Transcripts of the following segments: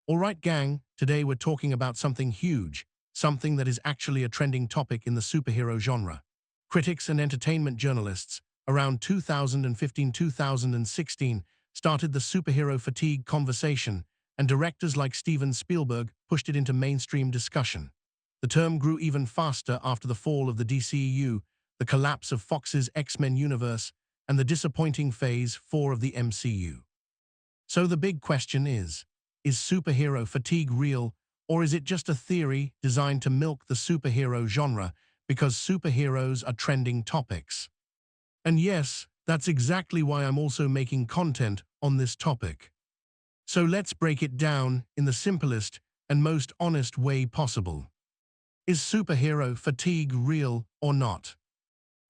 Alright gang, today we're talking about something huge, something that is actually a trending topic in the superhero genre. Critics and entertainment journalists, around 2015-2016, started the superhero fatigue conversation, and directors like Steven Spielberg pushed it into mainstream discussion. The term grew even faster after the fall of the DCEU, the collapse of Fox's X-Men universe, and the disappointing Phase 4 of the MCU. So the big question is superhero fatigue real, or is it just a theory designed to milk the superhero genre because superheroes are trending topics? And yes, that's exactly why I'm also making content on this topic. So let's break it down in the simplest and most honest way possible. Is superhero fatigue real or not?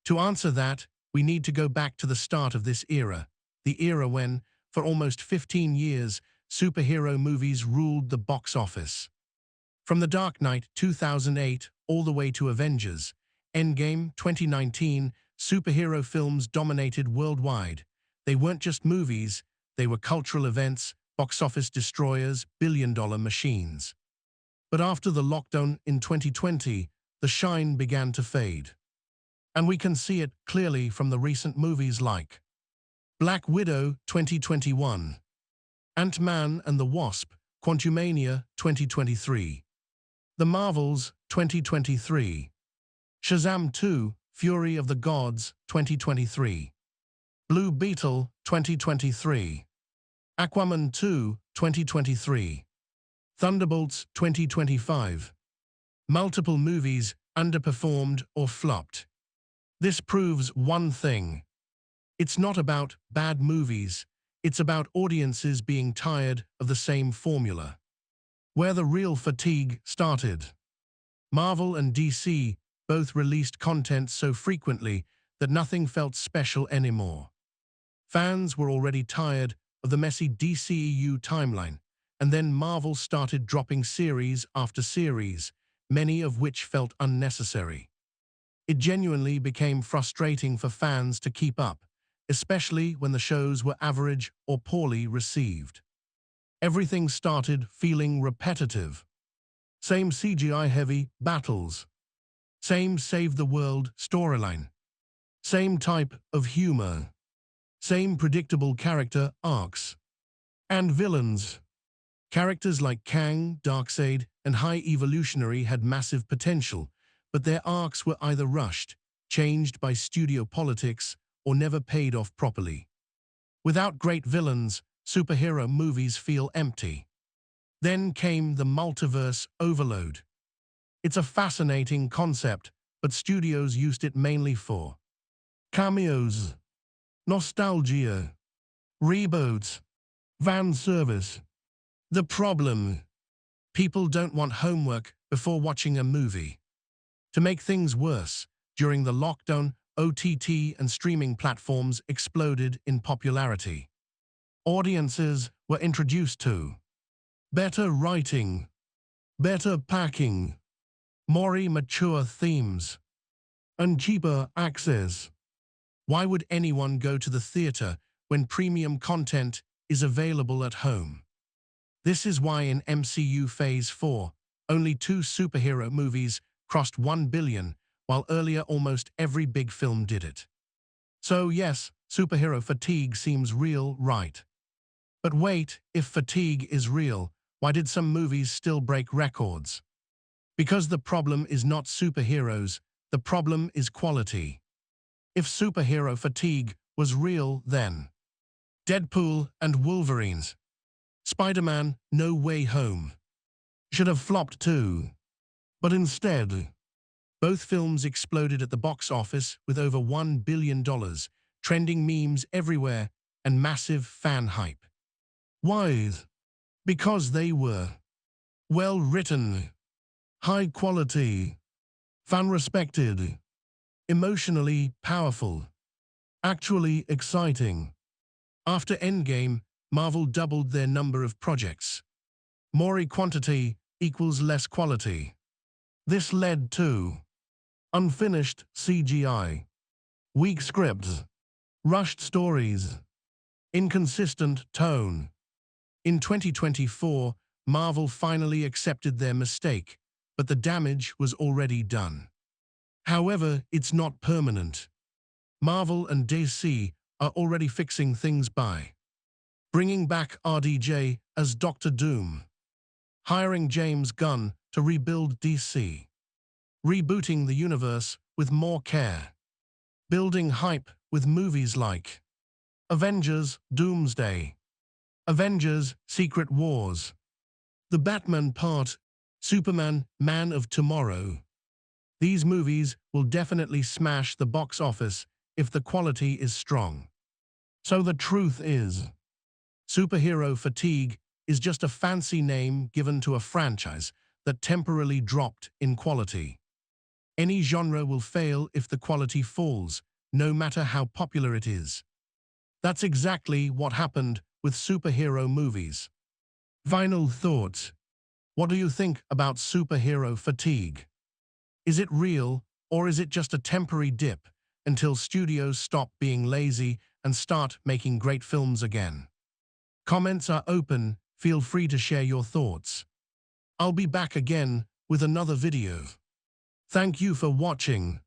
To answer that, we need to go back to the start of this era, the era when, for almost 15 years, superhero movies ruled the box office. From The Dark Knight 2008 all the way to Avengers Endgame 2019, superhero films dominated worldwide. They weren't just movies, they were cultural events, box office destroyers, billion-dollar machines. But after the lockdown in 2020, the shine began to fade. And we can see it clearly from the recent movies like Black Widow 2021, Ant-Man and the Wasp, Quantumania 2023, The Marvels 2023, Shazam 2, Fury of the Gods 2023, Blue Beetle 2023, Aquaman 2 2023, Thunderbolts 2025. Multiple movies underperformed or flopped. This proves one thing. It's not about bad movies. It's about audiences being tired of the same formula. Where the real fatigue started. Marvel and DC both released content so frequently that nothing felt special anymore. Fans were already tired of the messy DCEU timeline, and then Marvel started dropping series after series, many of which felt unnecessary. It genuinely became frustrating for fans to keep up, especially when the shows were average or poorly received. Everything started feeling repetitive. Same CGI-heavy battles. Same save-the-world storyline. Same type of humor. Same predictable character arcs. And villains. Characters like Kang, Darkseid, and High Evolutionary had massive potential, but their arcs were either rushed, changed by studio politics, or never paid off properly. Without great villains, superhero movies feel empty. Then came the multiverse overload. It's a fascinating concept, but studios used it mainly for cameos, nostalgia, reboots, fan service. The problem: people don't want homework before watching a movie. To make things worse, during the lockdown, OTT and streaming platforms exploded in popularity. Audiences were introduced to better writing, better packing, more mature themes, and cheaper access. Why would anyone go to the theater when premium content is available at home? This is why in MCU Phase 4, only 2 superhero movies crossed 1 billion, while earlier almost every big film did it. So yes, superhero fatigue seems real, right? But wait, if fatigue is real, why did some movies still break records? Because the problem is not superheroes, the problem is quality. If superhero fatigue was real, then Deadpool and Wolverines, Spider-Man: No Way Home should have flopped too. But instead, both films exploded at the box office with over $1 billion, trending memes everywhere, and massive fan hype. Why? Because they were well written, high quality, fan respected, emotionally powerful, actually exciting. After Endgame, Marvel doubled their number of projects. More quantity equals less quality. This led to unfinished CGI, weak scripts, rushed stories, inconsistent tone. In 2024, Marvel finally accepted their mistake, but the damage was already done. However, it's not permanent. Marvel and DC are already fixing things by bringing back RDJ as Doctor Doom, hiring James Gunn to rebuild DC, rebooting the universe with more care, building hype with movies like Avengers Doomsday, Avengers Secret Wars, The Batman Part, Superman Man of Tomorrow. These movies will definitely smash the box office if the quality is strong. So the truth is, superhero fatigue is just a fancy name given to a franchise that temporarily dropped in quality. Any genre will fail if the quality falls, no matter how popular it is. That's exactly what happened with superhero movies. Final thoughts. What do you think about superhero fatigue? Is it real, or is it just a temporary dip until studios stop being lazy and start making great films again? Comments are open, feel free to share your thoughts. I'll be back again with another video. Thank you for watching.